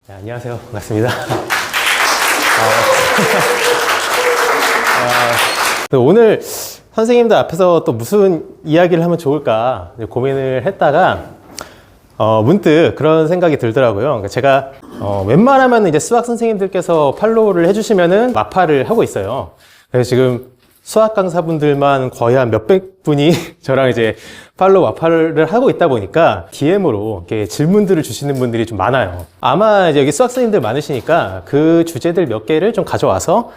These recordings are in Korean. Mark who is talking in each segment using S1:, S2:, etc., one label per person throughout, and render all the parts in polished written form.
S1: 네, 안녕하세요. 반갑습니다. 오늘 선생님들 앞에서 또 무슨 이야기를 하면 좋을까 고민을 했다가 문득 그런 생각이 들더라고요. 그러니까 제가 웬만하면 이제 수학 선생님들께서 팔로우를 해주시면은 마파를 하고 있어요. 그래서 지금 수학 강사분들만 거의 한 몇백 분이 저랑 이제 팔로우 마파를 하고 있다 보니까 DM으로 이렇게 질문들을 주시는 분들이 좀 많아요. 아마 이제 여기 수학 선생님들 많으시니까 그 주제들 몇 개를 좀 가져와서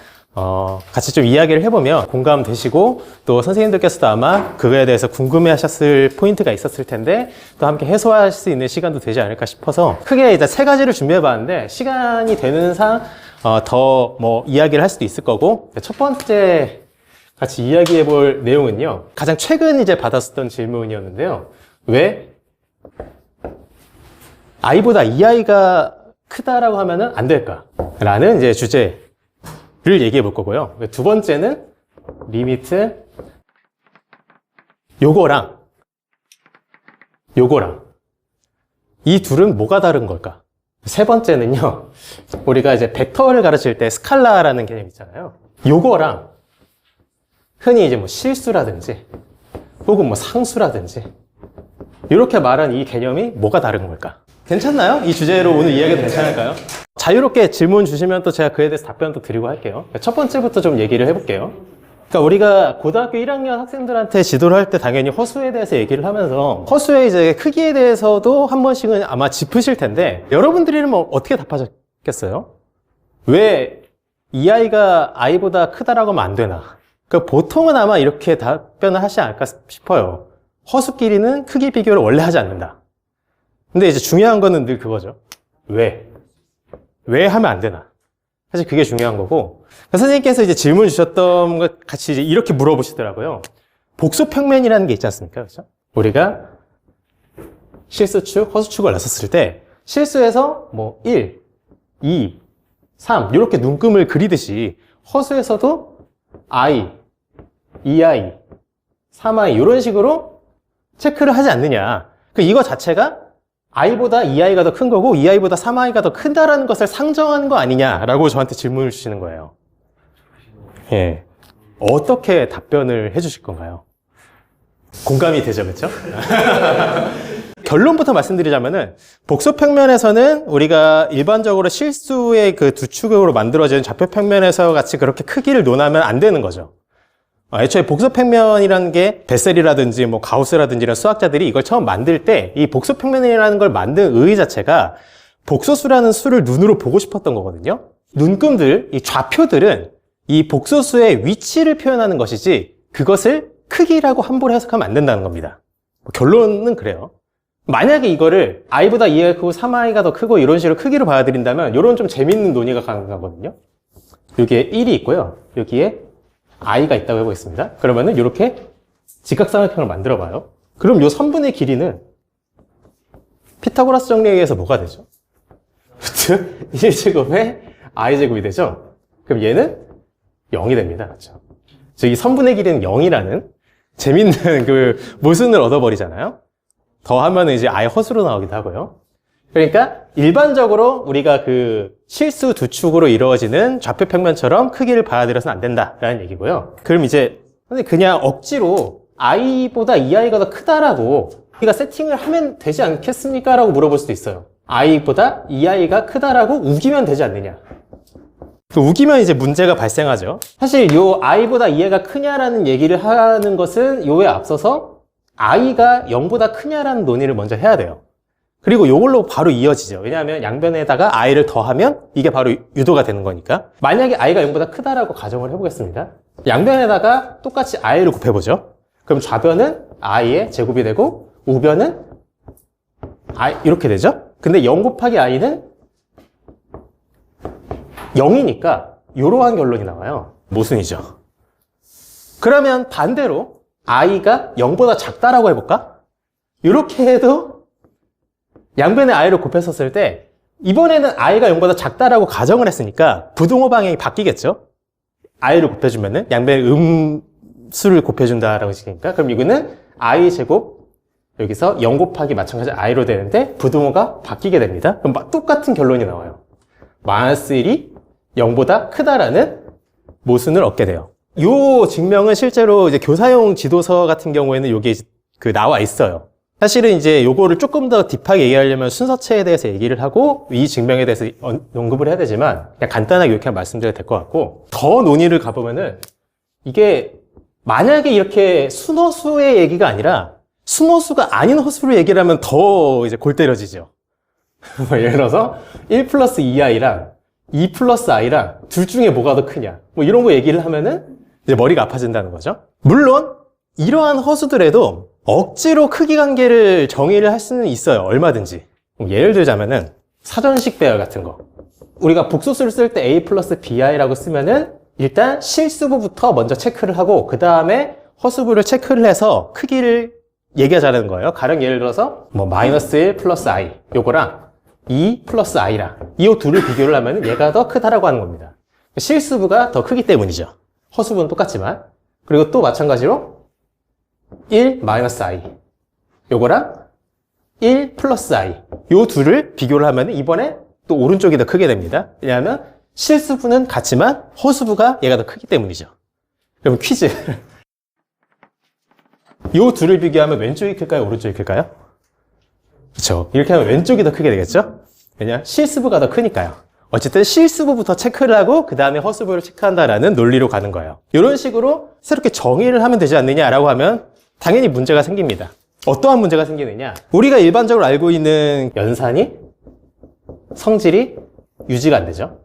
S1: 같이 좀 이야기를 해보면 공감되시고 또 선생님들께서도 아마 그거에 대해서 궁금해 하셨을 포인트가 있었을 텐데 또 함께 해소할 수 있는 시간도 되지 않을까 싶어서 크게 이제 세 가지를 준비해 봤는데 시간이 되는 상 더 뭐 이야기를 할 수도 있을 거고 첫 번째 같이 이야기해 볼 내용은요. 가장 최근 이제 받았었던 질문이었는데요. 왜 i보다 이 아이가 크다라고 하면은 안 될까? 라는 이제 주제를 얘기해 볼 거고요. 두 번째는 리미트 요거랑 이 둘은 뭐가 다른 걸까? 세 번째는요. 우리가 이제 벡터를 가르칠 때 스칼라라는 개념 있잖아요. 요거랑 흔히 이제 뭐 실수라든지 혹은 뭐 상수라든지 이렇게 말한 이 개념이 뭐가 다른 걸까? 괜찮나요? 이 주제로 오늘 이야기도 괜찮을까요? 자유롭게 질문 주시면 또 제가 그에 대해서 답변도 드리고 할게요. 첫 번째부터 좀 얘기를 해볼게요. 그러니까 우리가 고등학교 1학년 학생들한테 지도를 할 때 당연히 허수에 대해서 얘기를 하면서 허수의 이제 크기에 대해서도 한 번씩은 아마 짚으실 텐데 여러분들은 뭐 어떻게 답하셨겠어요? 왜 이 아이가 i보다 크다라고 하면 안 되나? 그러니까 보통은 아마 이렇게 답변을 하시지 않을까 싶어요. 허수 끼리는 크기 비교를 원래 하지 않는다. 근데 이제 중요한 거는 늘 그거죠. 왜 하면 안 되나? 사실 그게 중요한 거고. 선생님께서 이제 질문 주셨던 것 같이 이제 이렇게 물어보시더라고요. 복소평면이라는 게 있지 않습니까? 그렇죠? 우리가 실수축, 허수축을 놨었을 때 실수에서 뭐 1, 2, 3 이렇게 눈금을 그리듯이 허수에서도 i, 2i, 3i 이런 식으로 체크를 하지 않느냐. 이거 자체가 i보다 2i가 더 큰 거고 2i보다 3i가 더 크다라는 것을 상정하는 거 아니냐라고 저한테 질문을 주시는 거예요. 예, 어떻게 답변을 해주실 건가요? 공감이 되죠, 그렇죠? 결론부터 말씀드리자면은 복소평면에서는 우리가 일반적으로 실수의 그 두 축으로 만들어지는 좌표평면에서 같이 그렇게 크기를 논하면 안 되는 거죠. 애초에 복소평면이라는 게 베셀이라든지 뭐 가우스라든지 이런 수학자들이 이걸 처음 만들 때 이 복소평면이라는 걸 만든 의의 자체가 복소수라는 수를 눈으로 보고 싶었던 거거든요. 눈금들, 이 좌표들은 이 복소수의 위치를 표현하는 것이지 그것을 크기라고 함부로 해석하면 안 된다는 겁니다. 결론은 그래요. 만약에 이거를 i보다 2i가 크고 3i가 더 크고 이런 식으로 크기로 받아들인다면 이런 좀 재밌는 논의가 가능하거든요. 여기에 1이 있고요. 여기에 i가 있다고 해보겠습니다. 그러면은 이렇게 직각삼각형을 만들어 봐요. 그럼 이 선분의 길이는 피타고라스 정리에 의해서 뭐가 되죠? 루트 1제곱에 i제곱이 되죠? 그럼 얘는 0이 됩니다. 그렇죠? 즉, 이 선분의 길이는 0이라는 재밌는 그 모순을 얻어버리잖아요. 더하면 이제 아예 허수로 나오기도 하고요. 그러니까 일반적으로 우리가 그 실수 두 축으로 이루어지는 좌표평면처럼 크기를 받아들여서는 안 된다라는 얘기고요. 그럼 이제 그냥 억지로 i보다 2i가 더 크다라고 우리가 세팅을 하면 되지 않겠습니까? 라고 물어볼 수도 있어요. i보다 2i가 크다라고 우기면 되지 않느냐. 우기면 이제 문제가 발생하죠. 사실 요 i보다 2i가 크냐라는 얘기를 하는 것은 요에 앞서서 i가 0보다 크냐라는 논의를 먼저 해야 돼요. 그리고 요걸로 바로 이어지죠. 왜냐하면 양변에다가 i를 더하면 이게 바로 유도가 되는 거니까. 만약에 i가 0보다 크다라고 가정을 해보겠습니다. 양변에다가 똑같이 i를 곱해보죠. 그럼 좌변은 i의 제곱이 되고 우변은 i 이렇게 되죠. 근데 0 곱하기 i는 0이니까 이러한 결론이 나와요. 모순이죠. 그러면 반대로 i가 0보다 작다라고 해볼까? 이렇게 해도 양변에 i를 곱했었을 때 이번에는 i가 0보다 작다라고 가정을 했으니까 부등호 방향이 바뀌겠죠? i를 곱해주면은 양변에 음수를 곱해준다라고 했으니까 그럼 이거는 i 제곱 여기서 0 곱하기 마찬가지 i로 되는데 부등호가 바뀌게 됩니다. 그럼 똑같은 결론이 나와요. 마이너스 1이 0보다 크다라는 모순을 얻게 돼요. 이 증명은 실제로 이제 교사용 지도서 같은 경우에는 이게 나와 있어요. 사실은 이제 요거를 조금 더 딥하게 얘기하려면 순서체에 대해서 얘기를 하고 이 증명에 대해서 언급을 해야 되지만 그냥 간단하게 이렇게 말씀드려도 될 것 같고, 더 논의를 가보면은 이게 만약에 이렇게 순허수의 얘기가 아니라 순허수가 아닌 허수를 얘기를 하면 더 이제 골 때려지죠. 예를 들어서 1 플러스 2i랑 2 플러스 i랑 둘 중에 뭐가 더 크냐, 뭐 이런 거 얘기를 하면은 이제 머리가 아파진다는 거죠. 물론 이러한 허수들에도 억지로 크기 관계를 정의를 할 수는 있어요. 얼마든지. 예를 들자면은 사전식 배열 같은 거. 우리가 복소수를 쓸 때 a 플러스 bi라고 쓰면은 일단 실수부부터 먼저 체크를 하고 그 다음에 허수부를 체크를 해서 크기를 얘기하자는 거예요. 가령 예를 들어서 뭐 마이너스 1 플러스 i 요거랑 2 플러스 i랑 이 둘을 비교를 하면 얘가 더 크다라고 하는 겁니다. 실수부가 더 크기 때문이죠. 허수부는 똑같지만. 그리고 또 마찬가지로 1 마이너스 i 요거랑 1 플러스 i 요 둘을 비교를 하면 이번에 또 오른쪽이 더 크게 됩니다. 왜냐하면 실수부는 같지만 허수부가 얘가 더 크기 때문이죠. 그럼 퀴즈. 요 둘을 비교하면 왼쪽이 클까요? 오른쪽이 클까요? 그렇죠. 이렇게 하면 왼쪽이 더 크게 되겠죠? 왜냐? 실수부가 더 크니까요. 어쨌든 실수부부터 체크를 하고 그 다음에 허수부를 체크한다라는 논리로 가는 거예요. 이런 식으로 새롭게 정의를 하면 되지 않느냐라고 하면 당연히 문제가 생깁니다. 어떠한 문제가 생기느냐? 우리가 일반적으로 알고 있는 연산이 성질이 유지가 안 되죠.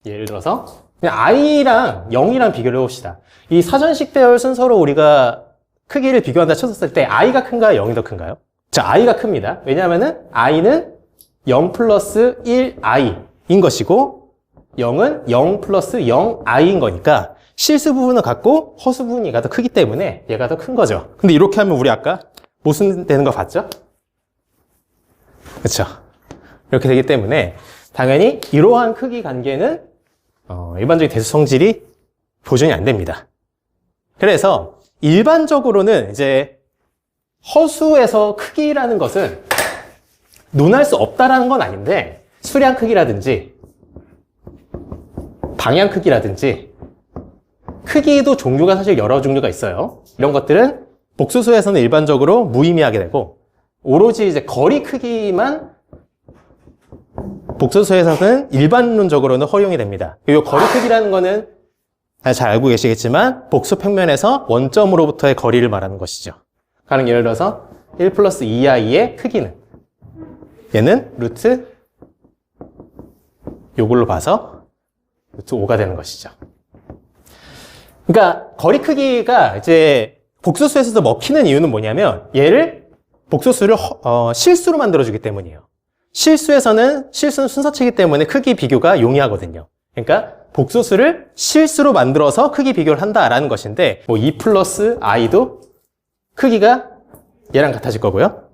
S1: 예를 들어서 그냥 i랑 0이랑 비교를 해봅시다. 이 사전식 배열 순서로 우리가 크기를 비교한다 쳤을 때 i가 큰가요? 0이 더 큰가요? 자, i가 큽니다. 왜냐하면은 i는 0 플러스 1i인 것이고 0은 0 플러스 0i인 거니까 실수 부분은 같고 허수 부분이 얘가 더 크기 때문에 얘가 더 큰 거죠. 근데 이렇게 하면 우리 아까 모순되는 거 봤죠? 그렇죠? 이렇게 되기 때문에 당연히 이러한 크기 관계는 일반적인 대수 성질이 보존이 안 됩니다. 그래서 일반적으로는 이제 허수에서 크기라는 것은 논할 수 없다라는 건 아닌데 수량 크기라든지 방향 크기라든지 크기도 종류가 사실 여러 종류가 있어요. 이런 것들은 복수수에서는 일반적으로 무의미하게 되고 오로지 이제 거리 크기만 복수수에서는 일반론적으로는 허용이 됩니다. 이 거리 크기라는 거는 잘 알고 계시겠지만 복수 평면에서 원점으로부터의 거리를 말하는 것이죠. 가령 예를 들어서 1 플러스 2i의 크기는 얘는 루트 요걸로 봐서 루트 5가 되는 것이죠. 그러니까 거리 크기가 이제 복소수에서도 먹히는 이유는 뭐냐면 얘를 복소수를 실수로 만들어주기 때문이에요. 실수는 순서체이기 때문에 크기 비교가 용이하거든요. 그러니까 복소수를 실수로 만들어서 크기 비교를 한다라는 것인데 뭐 2 플러스 i도 크기가 얘랑 같아질 거고요.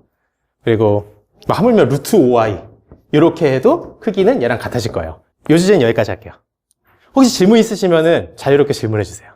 S1: 그리고 하물며 루트 5i 이렇게 해도 크기는 얘랑 같아질 거예요. 이 주제는 여기까지 할게요. 혹시 질문 있으시면 자유롭게 질문해 주세요.